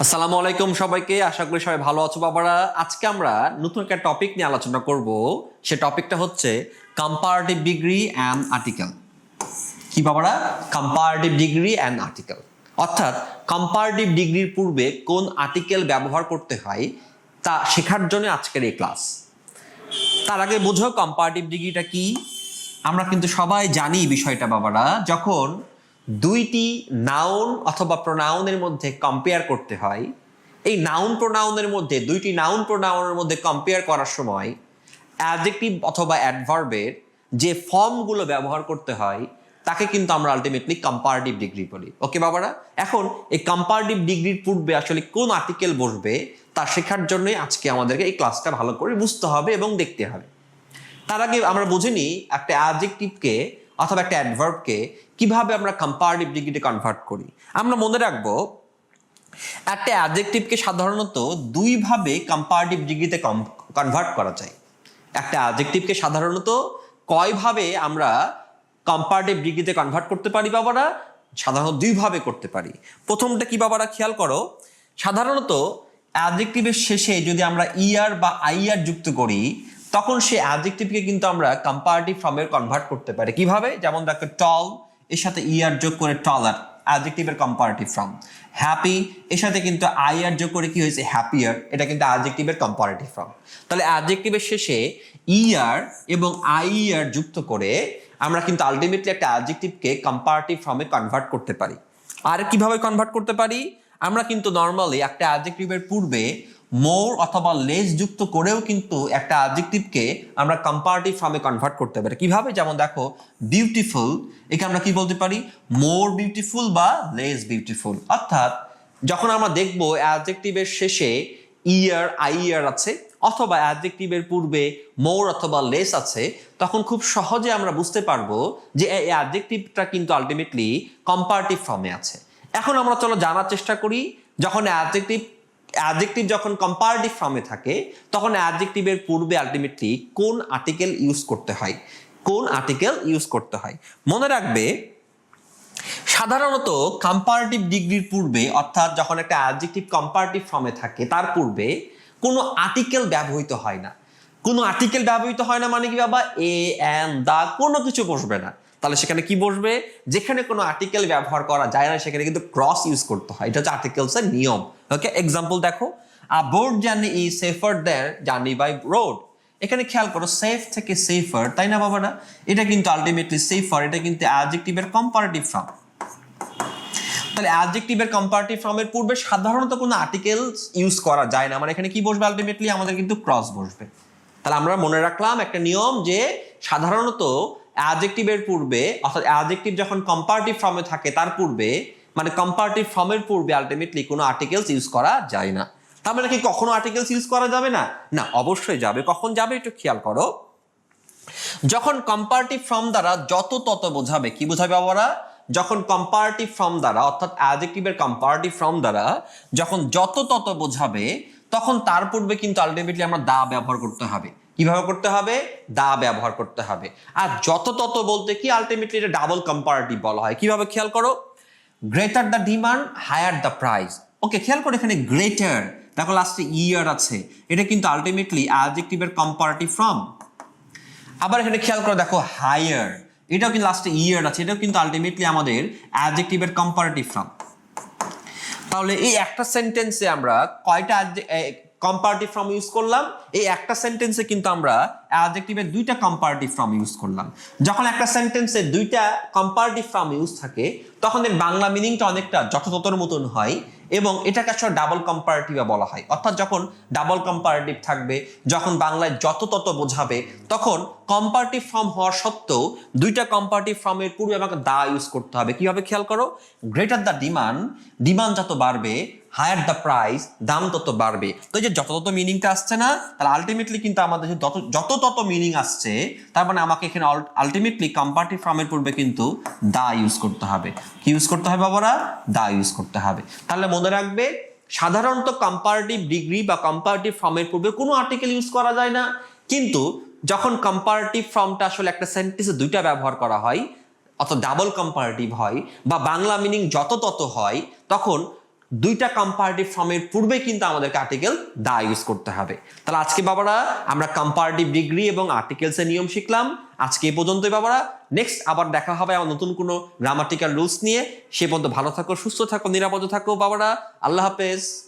আসসালামু আলাইকুম সবাইকে, আশা করি সবাই ভালো আছো বাবারা। আজকে আমরা নতুন একটা টপিক নিয়ে আলোচনা করব। সে টপিকটা হচ্ছে কম্পারেটিভ ডিগ্রি অ্যান্ড আর্টিকেল। কি বাবারা? কম্পারেটিভ ডিগ্রি অ্যান্ড আর্টিকেল, অর্থাৎ কম্পারেটিভ ডিগ্রির পূর্বে কোন আর্টিকেল ব্যবহার করতে হয় তা শেখার জন্য আজকের এই ক্লাস। তার আগে বুঝো কম্পারেটিভ ডিগ্রিটা কি। আমরা কিন্তু সবাই জানি বিষয়টা বাবারা, যখন দুইটি নাউন অথবা প্রোনাউনের মধ্যে কম্পেয়ার করতে হয়, এই নাউন প্রোনাউনের মধ্যে দুইটি নাউন প্রোনাউনের মধ্যে কম্পেয়ার করার সময় অ্যাডজেক্টিভ অথবা অ্যাডভার্বের যে ফর্মগুলো ব্যবহার করতে হয় তাকে কিন্তু আমরা আলটিমেটলি কম্পারেটিভ ডিগ্রি বলি। ওকে বাবারা, এখন এই কম্পারেটিভ ডিগ্রির পূর্বে আসলে কোন আর্টিকেল বসবে তা শেখার জন্যই আজকে আমাদেরকে এই ক্লাসটা ভালো করে বুঝতে হবে এবং দেখতে হবে। তার আগে আমরা বুঝে নিই একটা অ্যাডজেক্টিভকে অথবা একটা অ্যাডভার্বকে কিভাবে আমরা কম্পারেটিভ ডিগ্রিতে কনভার্ট করি। আমরা মনে রাখবো একটা অ্যাডজেক্টিভকে সাধারণত দুইভাবে কম্পারেটিভ ডিগ্রিতে কনভার্ট করা যায়। একটা অ্যাডজেক্টিভকে সাধারণত কয়ভাবে আমরা কম্পারেটিভ ডিগ্রিতে কনভার্ট করতে পারি বাবারা? সাধারণত দুইভাবে করতে পারি। প্রথমটা কি বাবারা, খেয়াল করো। সাধারণত অ্যাডজেক্টিভের শেষে যদি আমরা ইআর বা আইআর যুক্ত করি তখন সেই অ্যাডজেক্টিভকে কিন্তু আমরা কম্পারেটিভ ফর্মে কনভার্ট করতে পারি। কিভাবে? যেমন দেখো, টল এর সাথে ইআর যোগ করে টলার, অ্যাডজেক্টিভের কম্পারেটিভ ফর্ম। হ্যাপি এর সাথে কিন্তু আইআর যোগ করে কি হয়েছে? হ্যাপিয়ার, এটা কিন্তু অ্যাডজেক্টিভের কম্পারেটিভ ফর্ম। তাহলে অ্যাডজেক্টিভের শেষে ইআর এবং আইআর যুক্ত করে আমরা কিন্তু আলটিমেটলি একটা অ্যাডজেক্টিভকে কম্পারেটিভ ফর্মে কনভার্ট করতে পারি। আর কিভাবে কনভার্ট করতে পারি? আমরা কিন্তু নর্মালি একটা অ্যাডজেক্টিভের পূর্বে মোর অথবা লেস যুক্ত করেও কিন্তু একটা অ্যাডজেক্টিভকে আমরা কম্পারেটিভ ফর্মে কনভার্ট করতে পারি। কিভাবে? যেমন দেখো, বিউটিফুল একে আমরা কি বলতে পারি? মোর বিউটিফুল বা লেস বিউটিফুল। অর্থাৎ যখন আমরা দেখব অ্যাডজেক্টিভের শেষে ইআর আইআর আছে অথবা অ্যাডজেক্টিভের পূর্বে মোর অথবা লেস আছে, তখন খুব সহজে আমরা বুঝতে পারবো যে এই অ্যাডজেক্টিভটা কিন্তু আলটিমেটলি কম্পারেটিভ ফর্মে আছে। এখন আমরা চলো জানার চেষ্টা করি, যখন অ্যাডজেক্টিভ যখন কম্পারেটিভ ফর্মে থাকে তখন অ্যাডজেক্টিভের পূর্বে আলটিমেটলি কোন আর্টিকেল ইউজ করতে হয়, কোন আর্টিকেল ইউজ করতে হয়। মনে রাখবে, সাধারণত কম্পারেটিভ ডিগ্রির পূর্বে, অর্থাৎ যখন একটা অ্যাডজেক্টিভ কম্পারেটিভ ফর্মে থাকে তার পূর্বে কোনো আর্টিকেল ব্যবহৃত হয় না। কোনো আর্টিকেল ব্যবহৃত হয় না মানে কি বাবা? এ, এন, দা কোনো কিছু বসবে না। তাহলে সেখানে কি বসবে? যেখানে কোনো আর্টিকেল ব্যবহার করা যায় না সেখানে কিন্তু ক্রস ইউজ করতে হয়। এটা হচ্ছে আর্টিকেলসের নিয়ম। ওকে, এক্সাম্পল দেখো, a boat journey is safer than journey by road. এখানে খেয়াল করো, সেফ থেকে সেফার, তাই না বাবারা? এটা কিন্তু আলটিমেটলি সেফার, এটা কিন্তু অ্যাডজেক্টিভের কম্পারেটিভ ফর্ম। তাহলে অ্যাডজেক্টিভের কম্পারেটিভ ফর্মের পূর্বে সাধারণত কোনো আর্টিকেল ইউজ করা যায় না, মানে এখানে কি বসবে? আলটিমেটলি আমাদের কিন্তু ক্রস বসবে। তাহলে আমরা মনে রাখলাম একটা নিয়ম যে সাধারণত অ্যাডজেক্টিভের পূর্বে, অর্থাৎ অ্যাডজেক্টিভ যখন কম্পারেটিভ ফর্মে থাকে তার পূর্বে, মানে কম্পারেটিভ ফর্মের পূর্বে আলটিমেটলি কোনো আর্টিকেলস ইউজ করা যায় না। তার মানে কি কখনো আর্টিকেলস ইউজ করা যাবে না? না, অবশ্যই যাবে। কখন যাবে একটু খেয়াল করো, যখন কম্পারেটিভ ফর্ম দ্বারা যত তত বোঝাবে। কি বোঝাবে বাবারা? যখন কম্পারেটিভ ফর্ম দ্বারা, অর্থাৎ অ্যাডজেক্টিভের কম্পারেটিভ ফর্ম দ্বারা যখন যত তত বোঝাবে তখন তার পূর্বে কিন্তু আলটিমেটলি আমরা দা ব্যবহার করতে হবে। কিভাবে করতে হবে? দা ব্যবহার করতে হবে। আর যত তত বলতে কি আলটিমেটলি এটা ডাবল কম্পারেটিভ বলা হয়। কিভাবে? খেয়াল করো, greater the demand higher the price. Okay, খেয়াল করো এখানে গ্রেটার, দেখো লাস্টে ইয়ার আছে, এটা কিন্তু আলটিমেটলি অ্যাডজেক্টিভের কম্পারেটিভ ফর্ম। আবার এখানে খেয়াল করে দেখো, হায়ার, এটাও কিন্তু লাস্টে ইয়ার আছে, এটাও কিন্তু আলটিমেটলি আমাদের অ্যাডজেক্টিভের কম্পারেটিভ ফর্ম। তাহলে এই একটা সেন্টেন্সে আমরা কয়টা কম্পারেটিভ ফর্ম ইউজ করলাম? এই একটা সেন্টেন্সে কিন্তু আমরা অ্যাডজেক্টিভের দুইটা কম্পারেটিভ ফর্ম ইউজ করলাম। যখন একটা সেন্টেন্সে দুইটা কম্পারেটিভ ফর্ম ইউজ থাকে তখন এর বাংলা মিনিংটা অনেকটা যথাযথর মতন হয় এবং এটাকে আসলে ডাবল কম্পারেটিভ বলা হয়। অর্থাৎ যখন ডাবল কম্পারেটিভ থাকবে, যখন বাংলায় যত তত বোঝাবে, তখন কম্পারেটিভ ফর্ম হওয়ার সত্ত্বেও দুইটা কম্পারেটিভ ফর্মের পূর্বে আমাকে দা ইউজ করতে হবে। কিভাবে? খেয়াল করো, গ্রেটার দ্য ডিমান্ড, ডিমান্ড যত বাড়বে, হায়ার দ্য প্রাইস, দাম তত বাড়বে। তো এই যে যত তত মিনিংটা আসছে না, তাহলে আলটিমেটলি কিন্তু আমাদের যত তত মিনিং আসছে, তার মানে আমাকে এখানে আলটিমেটলি কম্পারেটিভ ফর্মের পূর্বে কিন্তু দা ইউজ করতে হবে। কি ইউজ করতে হবে বাবারা? দা ইউজ করতে হবে। তাহলে মনে রাখবে, সাধারণত কম্পারেটিভ ডিগ্রি বা কম্পারেটিভ ফর্মের পূর্বে কোনো আর্টিকেল ইউজ করা যায় না, কিন্তু যখন কম্পারেটিভ ফর্মটা আসলে একটা সেন্টেন্সে দুইটা ব্যবহার করা হয়, অর্থাৎ ডাবল কম্পারেটিভ হয় বা বাংলা মিনিং যত তত হয়, তখন দুইটা কম্পারেটিভ ফর্মের পূর্বে কিন্তু আমাদেরকে আর্টিকেল দা ইউজ করতে হবে। তাহলে আজকে বাবারা আমরা কম্পারেটিভ ডিগ্রি এবং আর্টিকেলসের নিয়ম শিখলাম। আজকে এই পর্যন্তই বাবারা। নেক্সট আবার দেখা হবে আমার নতুন কোনো গ্রামাটিক্যাল রুলস নিয়ে। সে পর্যন্ত ভালো থাকো, সুস্থ থাকো, নিরাপদে থাকো বাবারা। আল্লাহ হাফেজ।